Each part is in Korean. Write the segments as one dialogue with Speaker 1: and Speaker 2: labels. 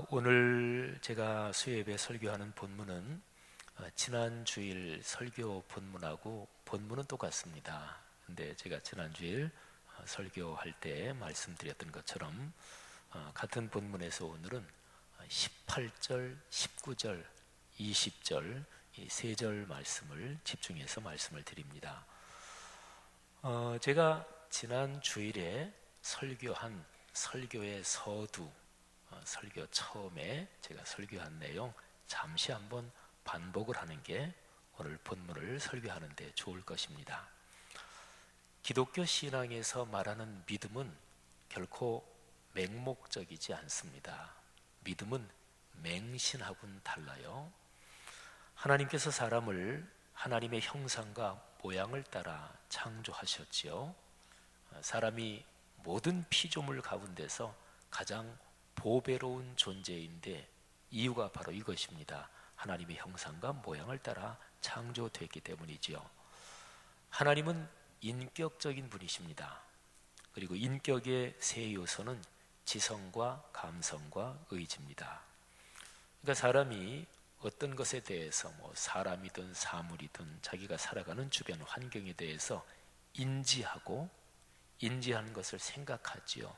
Speaker 1: 오늘 제가 수요예배 설교하는 본문은 지난 주일 설교 본문하고 본문은 똑같습니다. 근데 제가 지난 주일 설교할 때 말씀드렸던 것처럼 같은 본문에서 오늘은 18절, 19절, 20절 이 세 절 말씀을 집중해서 말씀을 드립니다. 제가 지난 주일에 설교한 설교의 서두, 설교 처음에 제가 설교한 내용 잠시 한번 반복을 하는 게 오늘 본문을 설교하는 데 좋을 것입니다. 기독교 신앙에서 말하는 믿음은 결코 맹목적이지 않습니다. 믿음은 맹신하고는 달라요. 하나님께서 사람을 하나님의 형상과 모양을 따라 창조하셨지요. 사람이 모든 피조물 가운데서 가장 보배로운 존재인데 이유가 바로 이것입니다. 하나님의 형상과 모양을 따라 창조됐기 때문이지요. 하나님은 인격적인 분이십니다. 그리고 인격의 세 요소는 지성과 감성과 의지입니다. 그러니까 사람이 어떤 것에 대해서 사람이든 사물이든 자기가 살아가는 주변 환경에 대해서 인지하고 인지하는 것을 생각하지요.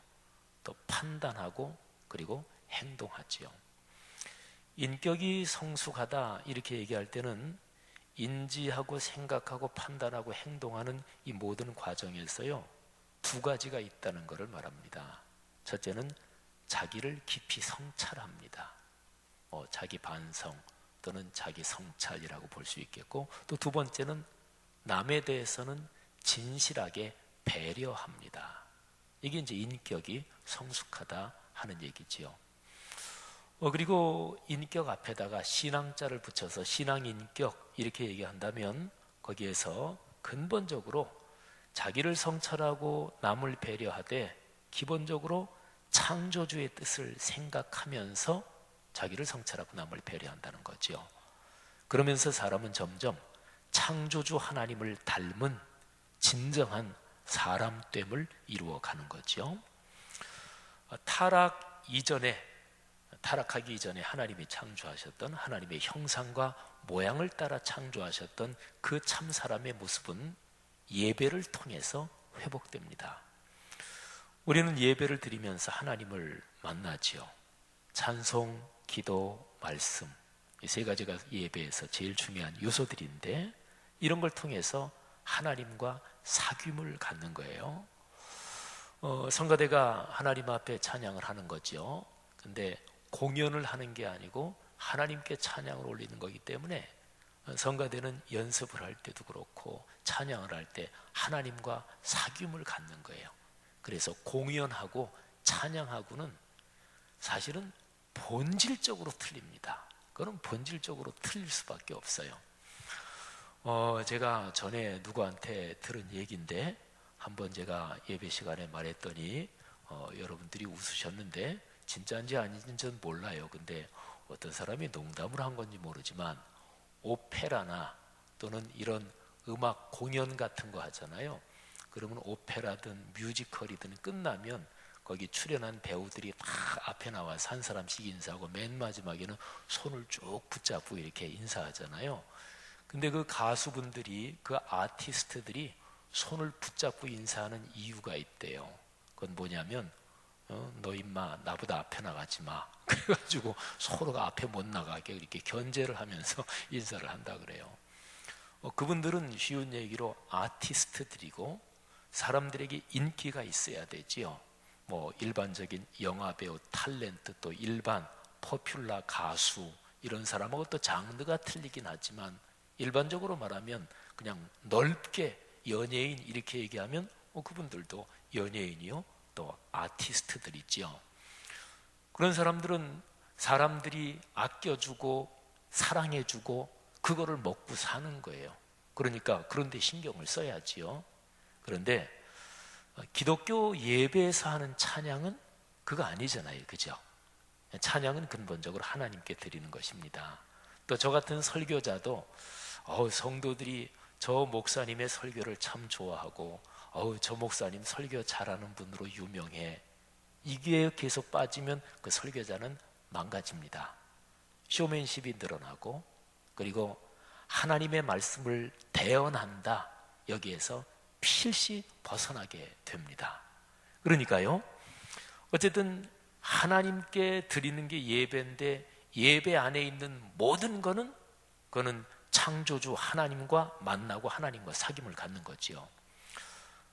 Speaker 1: 또 판단하고 그리고 행동하지요. 인격이 성숙하다 이렇게 얘기할 때는 인지하고 생각하고 판단하고 행동하는 이 모든 과정에서요 두 가지가 있다는 것을 말합니다. 첫째는 자기를 깊이 성찰합니다. 자기 반성 또는 자기 성찰이라고 볼 수 있겠고, 또 두 번째는 남에 대해서는 진실하게 배려합니다. 이게 이제 인격이 성숙하다 하는 얘기지요. 그리고 인격 앞에다가 신앙자를 붙여서 신앙인격 이렇게 얘기한다면 거기에서 근본적으로 자기를 성찰하고 남을 배려하되 기본적으로 창조주의 뜻을 생각하면서 자기를 성찰하고 남을 배려한다는 거죠. 그러면서 사람은 점점 창조주 하나님을 닮은 진정한 사람됨을 이루어가는 거죠. 타락하기 이전에 하나님이 창조하셨던 하나님의 형상과 모양을 따라 창조하셨던 그 참 사람의 모습은 예배를 통해서 회복됩니다. 우리는 예배를 드리면서 하나님을 만나지요. 찬송, 기도, 말씀 이 세 가지가 예배에서 제일 중요한 요소들인데 이런 걸 통해서 하나님과 사귐을 갖는 거예요. 성가대가 하나님 앞에 찬양을 하는 거죠. 근데 공연을 하는 게 아니고 하나님께 찬양을 올리는 거기 때문에 성가대는 연습을 할 때도 그렇고 찬양을 할 때 하나님과 사귐을 갖는 거예요. 그래서 공연하고 찬양하고는 사실은 본질적으로 틀립니다. 그건 본질적으로 틀릴 수밖에 없어요. 제가 전에 누구한테 들은 얘기인데 한번 제가 예배 시간에 말했더니 여러분들이 웃으셨는데 진짜인지 아닌지는 몰라요. 근데 어떤 사람이 농담을 한 건지 모르지만 오페라나 또는 이런 음악 공연 같은 거 하잖아요. 그러면 오페라든 뮤지컬이든 끝나면 거기 출연한 배우들이 다 앞에 나와서 한 사람씩 인사하고 맨 마지막에는 손을 쭉 붙잡고 이렇게 인사하잖아요. 근데 그 가수분들이 그 아티스트들이 손을 붙잡고 인사하는 이유가 있대요. 그건 뭐냐면 너 임마 나보다 앞에 나가지 마. 그래가지고 서로가 앞에 못 나가게 이렇게 견제를 하면서 인사를 한다 그래요. 그분들은 쉬운 얘기로 아티스트들이고 사람들에게 인기가 있어야 되지요. 일반적인 영화배우, 탤런트, 또 일반 포퓰러 가수 이런 사람하고 또 장르가 틀리긴 하지만 일반적으로 말하면 그냥 넓게 연예인 이렇게 얘기하면 그분들도 연예인이요 또 아티스트들이지요. 그런 사람들은 사람들이 아껴주고 사랑해주고 그거를 먹고 사는 거예요. 그러니까 그런 데 신경을 써야지요. 그런데 기독교 예배에서 하는 찬양은 그거 아니잖아요. 그죠? 찬양은 근본적으로 하나님께 드리는 것입니다. 또 저 같은 설교자도 성도들이 저 목사님의 설교를 참 좋아하고 저 목사님 설교 잘하는 분으로 유명해. 이게 계속 빠지면 그 설교자는 망가집니다. 쇼맨십이 늘어나고, 그리고 하나님의 말씀을 대언한다, 여기에서 필시 벗어나게 됩니다. 그러니까요, 어쨌든 하나님께 드리는 게 예배인데, 예배 안에 있는 모든 거는 그거는 창조주 하나님과 만나고 하나님과 사귐을 갖는 거지요.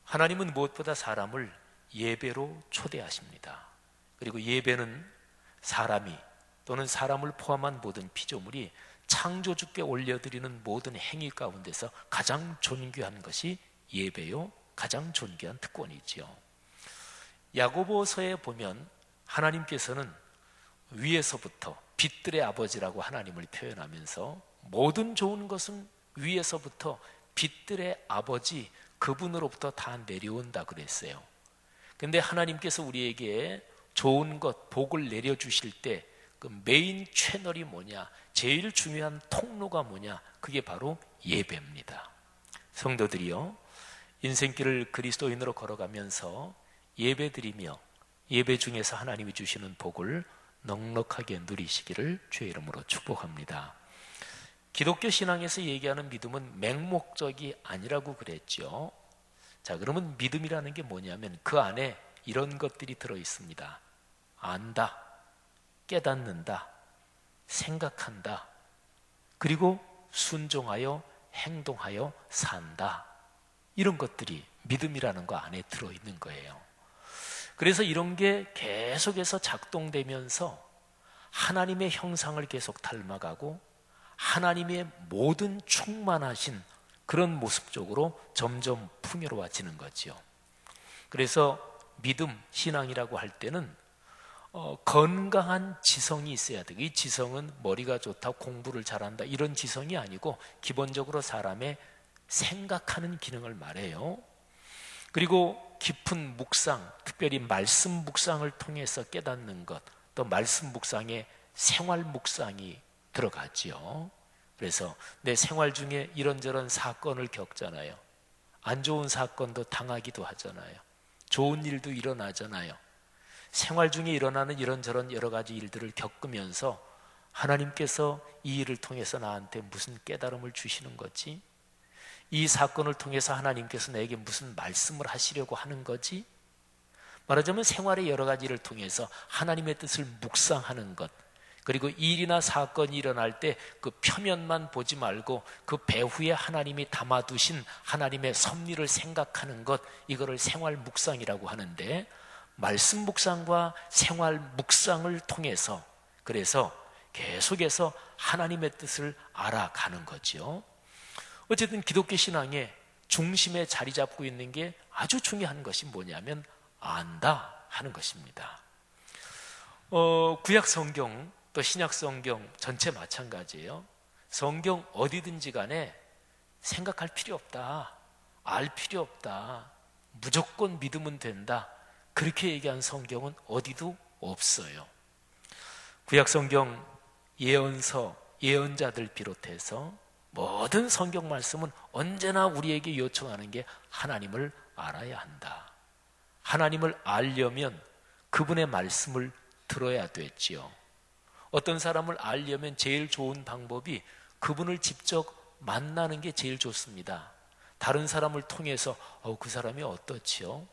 Speaker 1: 하나님은 무엇보다 사람을 예배로 초대하십니다. 그리고 예배는 사람이 또는 사람을 포함한 모든 피조물이 창조주께 올려드리는 모든 행위 가운데서 가장 존귀한 것이 예배요, 가장 존귀한 특권이지요. 야고보서에 보면 하나님께서는 위에서부터 빛들의 아버지라고 하나님을 표현하면서 모든 좋은 것은 위에서부터 빛들의 아버지, 그분으로부터 다 내려온다 그랬어요. 근데 하나님께서 우리에게 좋은 것, 복을 내려주실 때 그 메인 채널이 뭐냐, 제일 중요한 통로가 뭐냐, 그게 바로 예배입니다. 성도들이요, 인생길을 그리스도인으로 걸어가면서 예배드리며 예배 중에서 하나님이 주시는 복을 넉넉하게 누리시기를 주의 이름으로 축복합니다. 기독교 신앙에서 얘기하는 믿음은 맹목적이 아니라고 그랬죠. 자, 그러면 믿음이라는 게 뭐냐면 그 안에 이런 것들이 들어있습니다. 안다, 깨닫는다, 생각한다, 그리고 순종하여 행동하여 산다. 이런 것들이 믿음이라는 거 안에 들어있는 거예요. 그래서 이런 게 계속해서 작동되면서 하나님의 형상을 계속 닮아가고 하나님의 모든 충만하신 그런 모습 쪽으로 점점 풍요로워지는 거죠. 그래서 믿음, 신앙이라고 할 때는 건강한 지성이 있어야 돼요. 이 지성은 머리가 좋다, 공부를 잘한다, 이런 지성이 아니고 기본적으로 사람의 생각하는 기능을 말해요. 그리고 깊은 묵상, 특별히 말씀 묵상을 통해서 깨닫는 것, 또 말씀 묵상에 생활 묵상이 들어가지요. 그래서 내 생활 중에 이런저런 사건을 겪잖아요. 안 좋은 사건도 당하기도 하잖아요. 좋은 일도 일어나잖아요. 생활 중에 일어나는 이런저런 여러 가지 일들을 겪으면서 하나님께서 이 일을 통해서 나한테 무슨 깨달음을 주시는 거지? 이 사건을 통해서 하나님께서 내게 무슨 말씀을 하시려고 하는 거지? 말하자면 생활의 여러 가지를 통해서 하나님의 뜻을 묵상하는 것, 그리고 일이나 사건이 일어날 때 그 표면만 보지 말고 그 배후에 하나님이 담아두신 하나님의 섭리를 생각하는 것, 이거를 생활 묵상이라고 하는데, 말씀 묵상과 생활 묵상을 통해서 그래서 계속해서 하나님의 뜻을 알아가는 거죠. 어쨌든 기독교 신앙의 중심에 자리 잡고 있는 게 아주 중요한 것이 뭐냐면 안다 하는 것입니다. 구약 성경 또 신약 성경 전체 마찬가지예요. 성경 어디든지 간에 생각할 필요 없다, 알 필요 없다, 무조건 믿으면 된다, 그렇게 얘기한 성경은 어디도 없어요. 구약 성경 예언서, 예언자들 비롯해서 모든 성경 말씀은 언제나 우리에게 요청하는 게 하나님을 알아야 한다. 하나님을 알려면 그분의 말씀을 들어야 됐지요. 어떤 사람을 알려면 제일 좋은 방법이 그분을 직접 만나는 게 제일 좋습니다. 다른 사람을 통해서 그 사람이 어떻지요?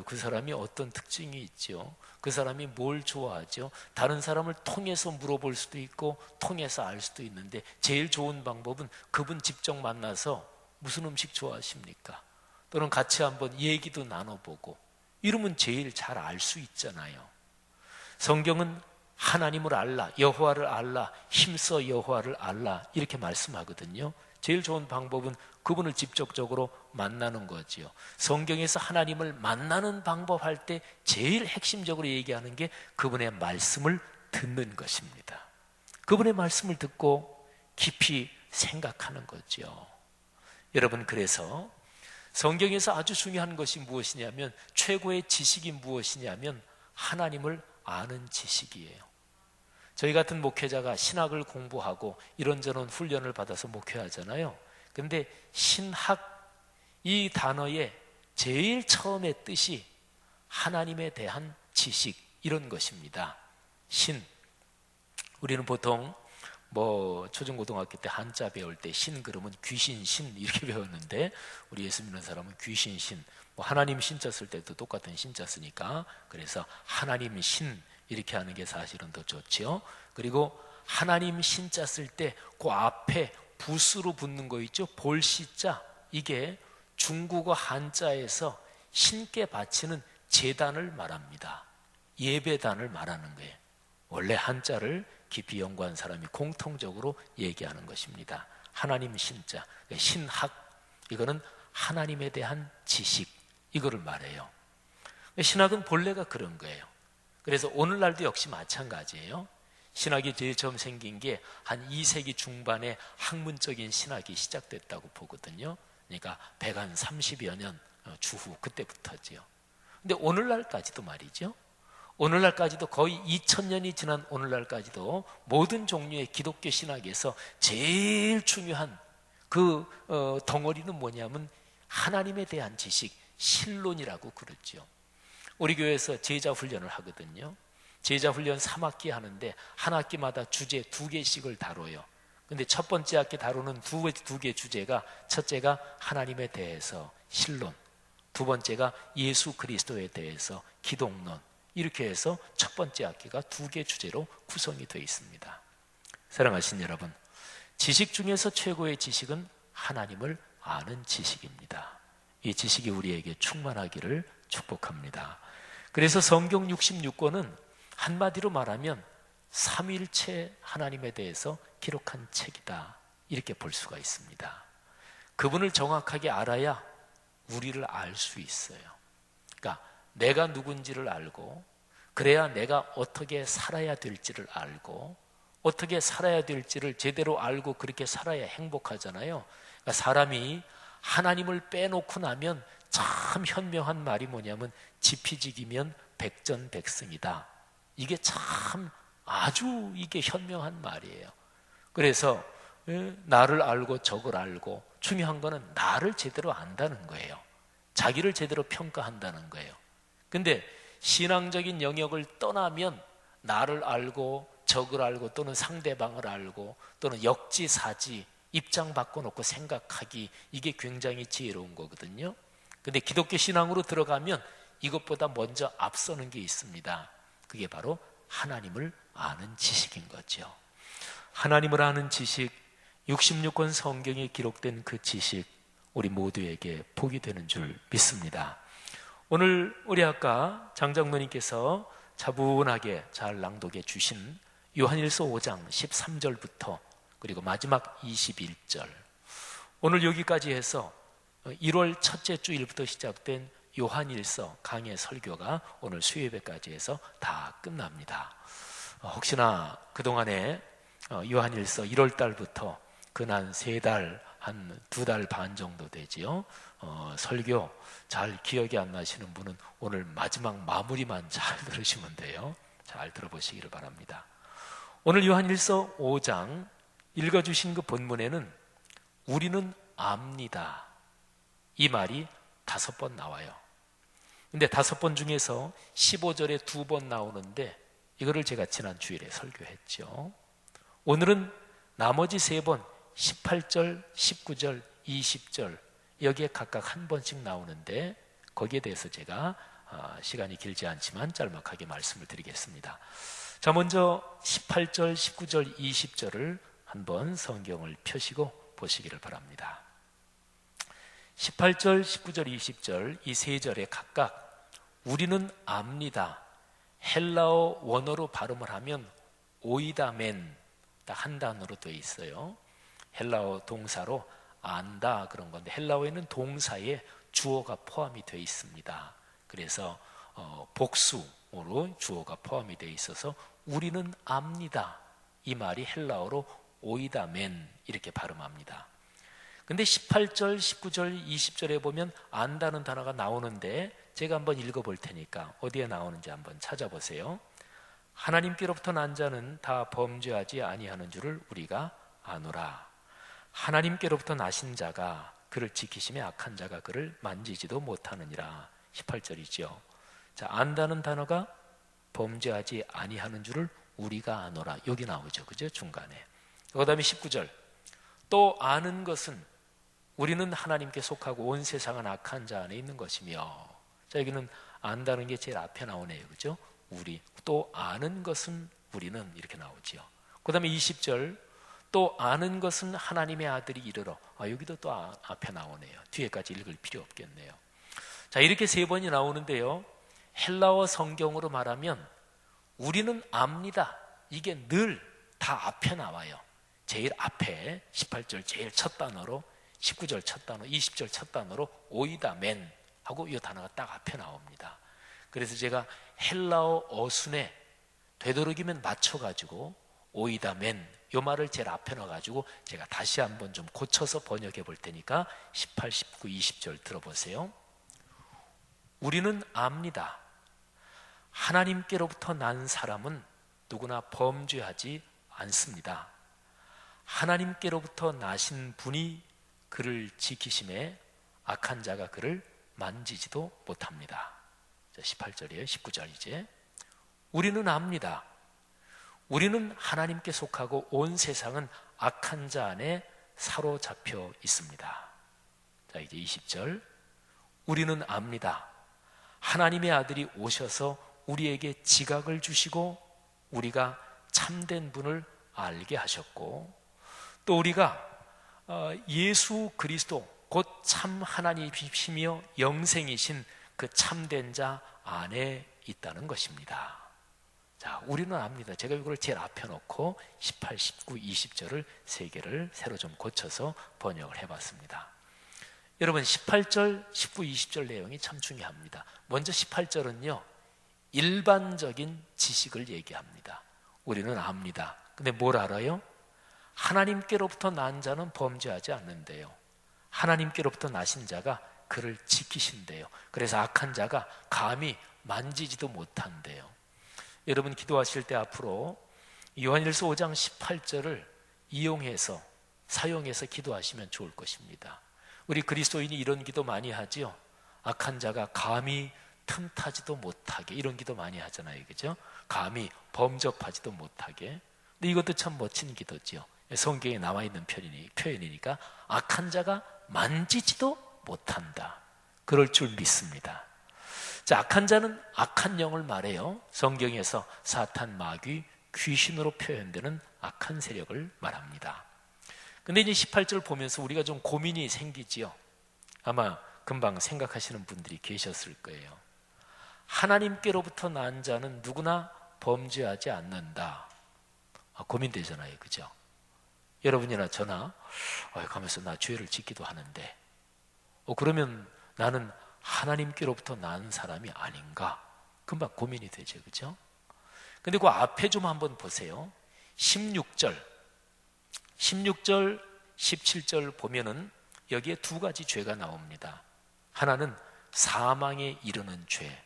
Speaker 1: 그 사람이 어떤 특징이 있죠? 그 사람이 뭘 좋아하죠? 다른 사람을 통해서 물어볼 수도 있고 통해서 알 수도 있는데 제일 좋은 방법은 그분 직접 만나서 무슨 음식 좋아하십니까? 또는 같이 한번 얘기도 나눠보고 이러면 제일 잘 알 수 있잖아요. 성경은 하나님을 알라, 여호와를 알라, 힘써 여호와를 알라 이렇게 말씀하거든요. 제일 좋은 방법은 그분을 직접적으로 만나는 거지요. 성경에서 하나님을 만나는 방법 할 때 제일 핵심적으로 얘기하는 게 그분의 말씀을 듣는 것입니다. 그분의 말씀을 듣고 깊이 생각하는 거죠. 여러분, 그래서 성경에서 아주 중요한 것이 무엇이냐면, 최고의 지식이 무엇이냐면 하나님을 아는 지식이에요. 저희 같은 목회자가 신학을 공부하고 이런저런 훈련을 받아서 목회하잖아요. 근데 신학, 이 단어의 제일 처음의 뜻이 하나님에 대한 지식, 이런 것입니다. 신, 우리는 보통 뭐 초중고등학교 때 한자 배울 때 신 그러면 귀신 신 이렇게 배웠는데, 우리 예수 믿는 사람은 귀신 신, 뭐 하나님 신자 쓸 때도 똑같은 신자 쓰니까 그래서 하나님 신 이렇게 하는 게 사실은 더 좋지요. 그리고 하나님 신자 쓸 때 그 앞에 붓으로 붙는 거 있죠, 볼시자, 이게 중국어 한자에서 신께 바치는 제단을 말합니다. 예배단을 말하는 거예요. 원래 한자를 깊이 연구한 사람이 공통적으로 얘기하는 것입니다. 하나님 신자, 신학, 이거는 하나님에 대한 지식, 이거를 말해요. 신학은 본래가 그런 거예요. 그래서 오늘날도 역시 마찬가지예요. 신학이 제일 처음 생긴 게 한 2세기 중반에 학문적인 신학이 시작됐다고 보거든요. 그러니까 130여 년 주후 그때부터지요. 근데 오늘날까지도 말이죠. 오늘날까지도 거의 2000년이 지난 오늘날까지도 모든 종류의 기독교 신학에서 제일 중요한 그 덩어리는 뭐냐면 하나님에 대한 지식, 신론이라고 그러죠. 우리 교회에서 제자 훈련을 하거든요. 제자 훈련 3학기 하는데 한 학기마다 주제 2개씩을 다뤄요. 근데 첫 번째 학기 다루는 두 개 주제가, 첫째가 하나님에 대해서 신론, 두 번째가 예수 그리스도에 대해서 기독론, 이렇게 해서 첫 번째 학기가 2개 주제로 구성이 되어 있습니다. 사랑하신 여러분, 지식 중에서 최고의 지식은 하나님을 아는 지식입니다. 이 지식이 우리에게 충만하기를 축복합니다. 그래서 성경 66권은 한마디로 말하면 삼위일체 하나님에 대해서 기록한 책이다, 이렇게 볼 수가 있습니다. 그분을 정확하게 알아야 우리를 알 수 있어요. 그러니까 내가 누군지를 알고, 그래야 내가 어떻게 살아야 될지를 알고, 어떻게 살아야 될지를 제대로 알고 그렇게 살아야 행복하잖아요. 그러니까 사람이 하나님을 빼놓고 나면 참 현명한 말이 뭐냐면 지피지기면 백전백승이다. 이게 참 아주 이게 현명한 말이에요. 그래서 나를 알고 적을 알고, 중요한 거는 나를 제대로 안다는 거예요. 자기를 제대로 평가한다는 거예요. 근데 신앙적인 영역을 떠나면 나를 알고 적을 알고 또는 상대방을 알고 또는 역지사지, 입장 바꿔놓고 생각하기, 이게 굉장히 지혜로운 거거든요. 근데 기독교 신앙으로 들어가면 이것보다 먼저 앞서는 게 있습니다. 그게 바로 하나님을 아는 지식인 거죠. 하나님을 아는 지식, 66권 성경에 기록된 그 지식, 우리 모두에게 복이 되는 줄 믿습니다. 오늘 우리 아까 장장로님께서 차분하게 잘 낭독해 주신 요한일서 5장 13절부터 그리고 마지막 21절, 오늘 여기까지 해서 1월 첫째 주일부터 시작된 요한일서 강해 설교가 오늘 수요예배까지 해서 다 끝납니다. 혹시나 그동안에 요한일서 1월 달부터 근한 3달, 한 2달 반 정도 되지요. 설교 잘 기억이 안 나시는 분은 오늘 마지막 마무리만 잘 들으시면 돼요. 잘 들어보시기를 바랍니다. 오늘 요한일서 5장 읽어주신 그 본문에는 우리는 압니다, 이 말이 5번 나와요. 근데 5번 중에서 15절에 2번 나오는데 이거를 제가 지난 주일에 설교했죠. 오늘은 나머지 3번 18절, 19절, 20절 여기에 각각 한 번씩 나오는데 거기에 대해서 제가 시간이 길지 않지만 짤막하게 말씀을 드리겠습니다. 자, 먼저 18절, 19절, 20절을 한번 성경을 펴시고 보시기를 바랍니다. 18절, 19절, 20절 이 3절에 각각 우리는 압니다, 헬라어 원어로 발음을 하면 오이다멘, 딱 한 단어로 되어 있어요. 헬라어 동사로 안다 그런 건데 헬라어에는 동사에 주어가 포함이 되어 있습니다. 그래서 복수로 주어가 포함이 되어 있어서 우리는 압니다, 이 말이 헬라어로 오이다멘 이렇게 발음합니다. 근데 18절, 19절, 20절에 보면 안다는 단어가 나오는데 제가 한번 읽어볼 테니까 어디에 나오는지 한번 찾아보세요. 하나님께로부터 난 자는 다 범죄하지 아니하는 줄을 우리가 아노라. 하나님께로부터 나신 자가 그를 지키심에 악한 자가 그를 만지지도 못하느니라. 18절이죠. 자, 안다는 단어가 범죄하지 아니하는 줄을 우리가 아노라. 여기 나오죠. 그죠? 중간에. 그 다음에 19절. 또 아는 것은 우리는 하나님께 속하고 온 세상은 악한 자 안에 있는 것이며. 자, 여기는 안다는 게 제일 앞에 나오네요. 그죠? 우리. 또 아는 것은 우리는 이렇게 나오지요. 그 다음에 20절. 또 아는 것은 하나님의 아들이 이르러. 여기도 또 앞에 나오네요. 뒤에까지 읽을 필요 없겠네요. 자, 이렇게 3번이 나오는데요. 헬라어 성경으로 말하면 우리는 압니다. 이게 늘 다 앞에 나와요. 제일 앞에 18절 제일 첫 단어로, 19절 첫 단어, 20절 첫 단어로 오이다 맨 하고 이 단어가 딱 앞에 나옵니다. 그래서 제가 헬라어 어순에 되도록이면 맞춰가지고 오이다 맨 이 말을 제일 앞에 넣어가지고 제가 다시 한번 좀 고쳐서 번역해 볼 테니까 18, 19, 20절 들어보세요. 우리는 압니다. 하나님께로부터 난 사람은 누구나 범죄하지 않습니다. 하나님께로부터 나신 분이 그를 지키심에 악한 자가 그를 만지지도 못합니다. 18절이에요. 19절 이제. 우리는 압니다. 우리는 하나님께 속하고 온 세상은 악한 자 안에 사로잡혀 있습니다. 자, 이제 20절. 우리는 압니다. 하나님의 아들이 오셔서 우리에게 지각을 주시고 우리가 참된 분을 알게 하셨고, 또 우리가 예수 그리스도 곧 참 하나님이시며 영생이신 그 참된 자 안에 있다는 것입니다. 자, 우리는 압니다. 제가 이걸 제일 앞에 놓고 18, 19, 20절을 3개를 새로 좀 고쳐서 번역을 해봤습니다. 여러분 18절, 19, 20절 내용이 참 중요합니다. 먼저 18절은요 일반적인 지식을 얘기합니다. 우리는 압니다. 근데 뭘 알아요? 하나님께로부터 난 자는 범죄하지 않는데요, 하나님께로부터 나신 자가 그를 지키신대요. 그래서 악한 자가 감히 만지지도 못한대요. 여러분 기도하실 때 앞으로 요한일서 5장 18절을 이용해서 사용해서 기도하시면 좋을 것입니다. 우리 그리스도인이 이런 기도 많이 하지요. 악한 자가 감히 틈타지도 못하게, 이런 기도 많이 하잖아요. 그죠? 감히 범접하지도 못하게. 근데 이것도 참 멋진 기도지요. 성경에 나와 있는 표현이니까 악한 자가 만지지도 못한다. 그럴 줄 믿습니다. 자, 악한 자는 악한 영을 말해요. 성경에서 사탄, 마귀, 귀신으로 표현되는 악한 세력을 말합니다. 근데 이제 18절 보면서 우리가 좀 고민이 생기지요. 아마 금방 생각하시는 분들이 계셨을 거예요. 하나님께로부터 난 자는 누구나 범죄하지 않는다. 고민되잖아요. 그죠? 여러분이나 저나 가면서 나 죄를 짓기도 하는데 그러면 나는 하나님께로부터 난 사람이 아닌가? 금방 고민이 되죠. 그죠? 근데 그 앞에 좀 한번 보세요. 16절, 17절 보면은 여기에 2가지 죄가 나옵니다. 하나는 사망에 이르는 죄.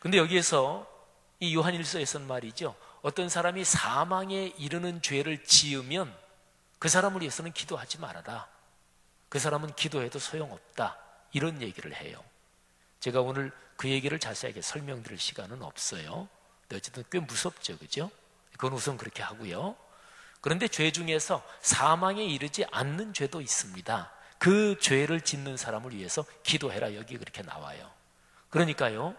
Speaker 1: 근데 여기에서 이 요한일서에서는 말이죠, 어떤 사람이 사망에 이르는 죄를 지으면 그 사람을 위해서는 기도하지 말아라. 그 사람은 기도해도 소용없다. 이런 얘기를 해요. 제가 오늘 그 얘기를 자세하게 설명드릴 시간은 없어요. 근데 어쨌든 꽤 무섭죠. 그죠? 그건 우선 그렇게 하고요. 그런데 죄 중에서 사망에 이르지 않는 죄도 있습니다. 그 죄를 짓는 사람을 위해서 기도해라. 여기 그렇게 나와요. 그러니까요,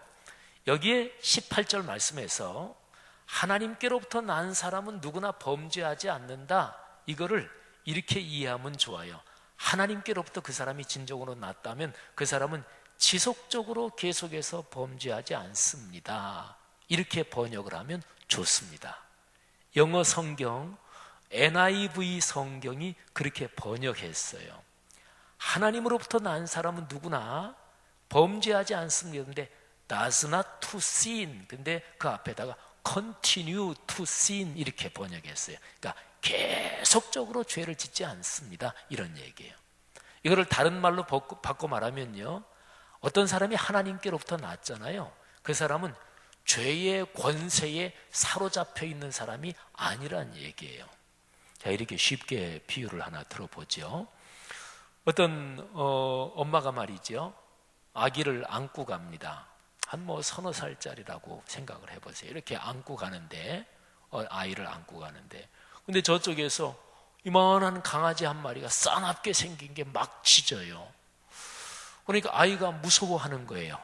Speaker 1: 여기에 18절 말씀에서 하나님께로부터 난 사람은 누구나 범죄하지 않는다, 이거를 이렇게 이해하면 좋아요. 하나님께로부터 그 사람이 진정으로 났다면 그 사람은 지속적으로 계속해서 범죄하지 않습니다. 이렇게 번역을 하면 좋습니다. 영어 성경 NIV 성경이 그렇게 번역했어요. 하나님으로부터 난 사람은 누구나 범죄하지 않습니다. 근데 does not to sin, 근데 그 앞에다가 continue to sin 이렇게 번역했어요. 그러니까 계속적으로 죄를 짓지 않습니다. 이런 얘기예요. 이거를 다른 말로 바꿔 말하면요, 어떤 사람이 하나님께로부터 났잖아요. 그 사람은 죄의 권세에 사로잡혀 있는 사람이 아니란 얘기예요. 자, 이렇게 쉽게 비유를 하나 들어보죠. 어떤 엄마가 말이죠, 아기를 안고 갑니다. 한 서너 살짜리라고 생각을 해보세요. 이렇게 안고 가는데 아이를 안고 가는데, 근데 저쪽에서 이만한 강아지 한 마리가 싸납게 생긴 게 막 짖어요. 그러니까 아이가 무서워하는 거예요.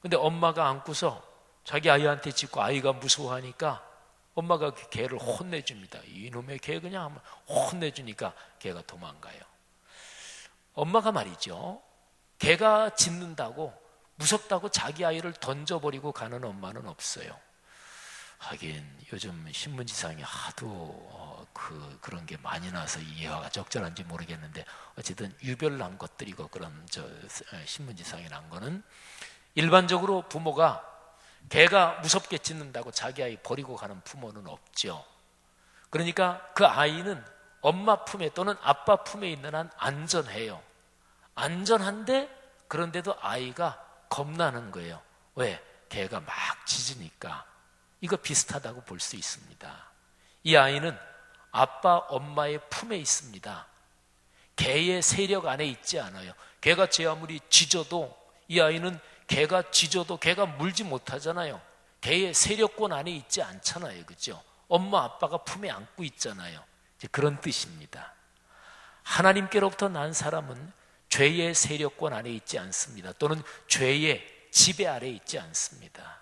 Speaker 1: 근데 엄마가 안고서 자기 아이한테 짖고 아이가 무서워하니까 엄마가 그 개를 혼내줍니다. 이놈의 개 그냥 한번 혼내주니까 개가 도망가요. 엄마가 말이죠, 개가 짖는다고 무섭다고 자기 아이를 던져버리고 가는 엄마는 없어요. 하긴 요즘 신문지상에 하도 그런 게 많이 나서 이해가 적절한지 모르겠는데, 어쨌든 유별난 것들이고, 그런 신문지상에 난 거는 일반적으로 부모가 개가 무섭게 짖는다고 자기 아이 버리고 가는 부모는 없죠. 그러니까 그 아이는 엄마 품에 또는 아빠 품에 있는 한 안전해요. 안전한데 그런데도 아이가 겁나는 거예요. 왜? 개가 막 짖으니까. 이거 비슷하다고 볼 수 있습니다. 이 아이는 아빠 엄마의 품에 있습니다. 개의 세력 안에 있지 않아요. 개가 제 아무리 짖어도 이 아이는 개가 짖어도 개가 물지 못하잖아요. 개의 세력권 안에 있지 않잖아요. 그죠? 엄마 아빠가 품에 안고 있잖아요. 이제 그런 뜻입니다. 하나님께로부터 난 사람은 죄의 세력권 안에 있지 않습니다. 또는 죄의 지배 아래 있지 않습니다.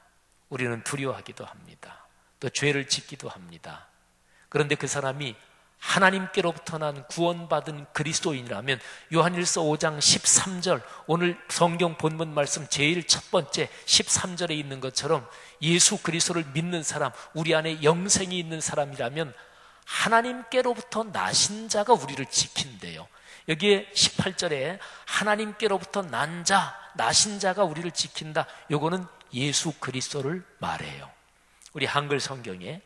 Speaker 1: 우리는 두려워하기도 합니다. 또 죄를 짓기도 합니다. 그런데 그 사람이 하나님께로부터 난 구원받은 그리스도인이라면 요한일서 5장 13절, 오늘 성경 본문 말씀 제일 첫 번째 13절에 있는 것처럼 예수 그리스도를 믿는 사람, 우리 안에 영생이 있는 사람이라면 하나님께로부터 나신 자가 우리를 지킨대요. 여기에 18절에 하나님께로부터 난 자, 나신 자가 우리를 지킨다. 요거는 예수 그리스도를 말해요. 우리 한글 성경에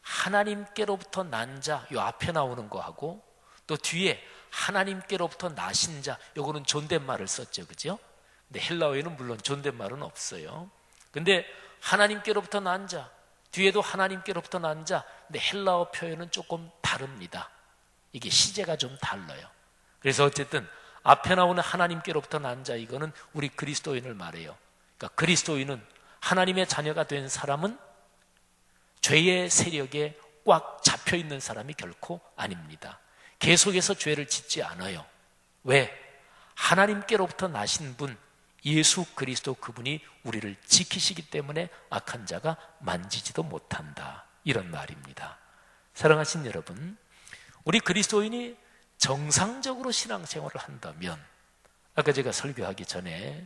Speaker 1: 하나님께로부터 난 자, 요 앞에 나오는 거하고 또 뒤에 하나님께로부터 나신 자, 요거는 존댓말을 썼죠. 그죠? 근데 헬라어에는 물론 존댓말은 없어요. 근데 하나님께로부터 난 자, 뒤에도 하나님께로부터 난 자, 근데 헬라어 표현은 조금 다릅니다. 이게 시제가 좀 달라요. 그래서 어쨌든 앞에 나오는 하나님께로부터 난 자, 이거는 우리 그리스도인을 말해요. 그러니까 그리스도인은, 하나님의 자녀가 된 사람은 죄의 세력에 꽉 잡혀 있는 사람이 결코 아닙니다. 계속해서 죄를 짓지 않아요. 왜? 하나님께로부터 나신 분 예수 그리스도, 그분이 우리를 지키시기 때문에 악한 자가 만지지도 못한다, 이런 말입니다. 사랑하신 여러분, 우리 그리스도인이 정상적으로 신앙생활을 한다면, 아까 제가 설교하기 전에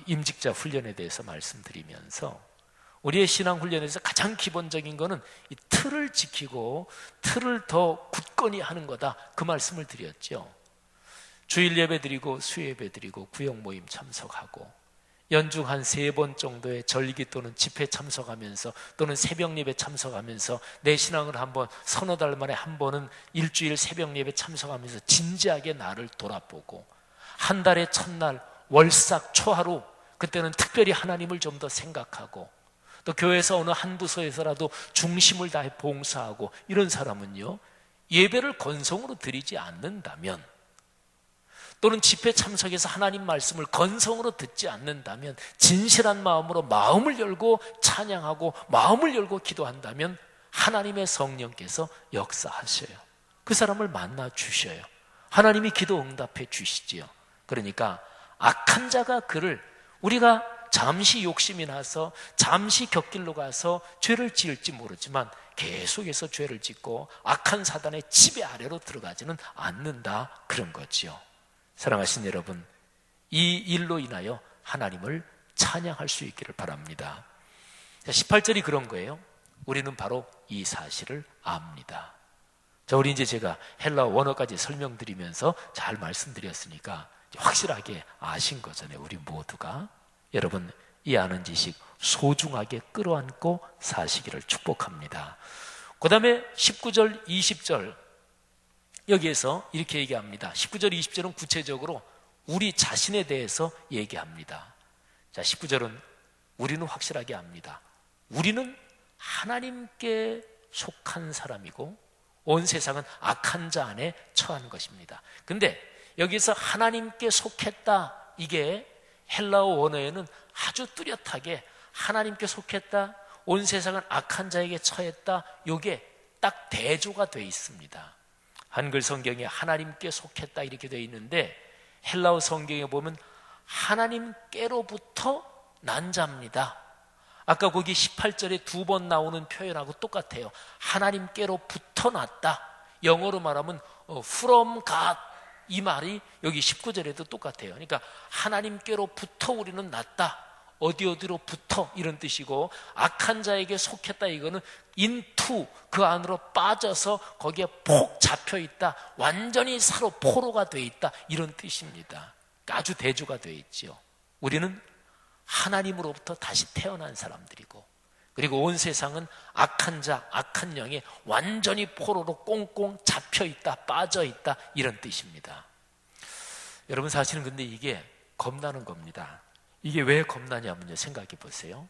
Speaker 1: 임직자 훈련에 대해서 말씀드리면서 우리의 신앙 훈련에서 가장 기본적인 거는 이 틀을 지키고 틀을 더 굳건히 하는 거다, 그 말씀을 드렸죠. 주일 예배 드리고 수예배 드리고 구역 모임 참석하고 연중 한 3번 정도의 절기 또는 집회 참석하면서 또는 새벽 예배 참석하면서 내 신앙을 한번 서너 달 만에 한 번은 일주일 새벽 예배 참석하면서 진지하게 나를 돌아보고, 한 달의 첫날 월삭 초하루, 그때는 특별히 하나님을 좀 더 생각하고, 또 교회에서 어느 한 부서에서라도 중심을 다해 봉사하고, 이런 사람은요, 예배를 건성으로 드리지 않는다면, 또는 집회 참석해서 하나님 말씀을 건성으로 듣지 않는다면, 진실한 마음으로 마음을 열고 찬양하고 마음을 열고 기도한다면 하나님의 성령께서 역사하셔요. 그 사람을 만나 주셔요. 하나님이 기도 응답해 주시지요. 그러니까 악한 자가 그를, 우리가 잠시 욕심이 나서 잠시 곁길로 가서 죄를 지을지 모르지만 계속해서 죄를 짓고 악한 사단의 지배 아래로 들어가지는 않는다, 그런 거지요. 사랑하신 여러분, 이 일로 인하여 하나님을 찬양할 수 있기를 바랍니다. 18절이 그런 거예요. 우리는 바로 이 사실을 압니다. 자, 우리 이제 제가 헬라어 원어까지 설명드리면서 잘 말씀드렸으니까 확실하게 아신 거잖아요, 우리 모두가. 여러분, 이 아는 지식 소중하게 끌어안고 사시기를 축복합니다. 그 다음에 19절, 20절 여기에서 이렇게 얘기합니다. 19절, 20절은 구체적으로 우리 자신에 대해서 얘기합니다. 자, 19절은 우리는 확실하게 압니다. 우리는 하나님께 속한 사람이고 온 세상은 악한 자 안에 처한 것입니다. 근데 여기서 하나님께 속했다, 이게 헬라어 원어에는 아주 뚜렷하게 하나님께 속했다, 온 세상은 악한 자에게 처했다. 요게 딱 대조가 되어 있습니다. 한글 성경에 하나님께 속했다 이렇게 되어 있는데 헬라어 성경에 보면 하나님께로부터 난 자입니다. 아까 거기 18절에 2번 나오는 표현하고 똑같아요. 하나님께로부터 났다. 영어로 말하면 from God, 이 말이 여기 19절에도 똑같아요. 그러니까 하나님께로부터 우리는 났다. 어디로부터 이런 뜻이고, 악한 자에게 속했다 이거는 into, 그 안으로 빠져서 거기에 폭 잡혀있다, 완전히 사로 포로가 돼 있다, 이런 뜻입니다. 아주 대조가 되어 있죠. 우리는 하나님으로부터 다시 태어난 사람들이고, 그리고 온 세상은 악한 자, 악한 영에 완전히 포로로 꽁꽁 잡혀있다, 빠져있다, 이런 뜻입니다. 여러분, 사실은 근데 이게 겁나는 겁니다. 이게 왜 겁나냐면요, 생각해 보세요.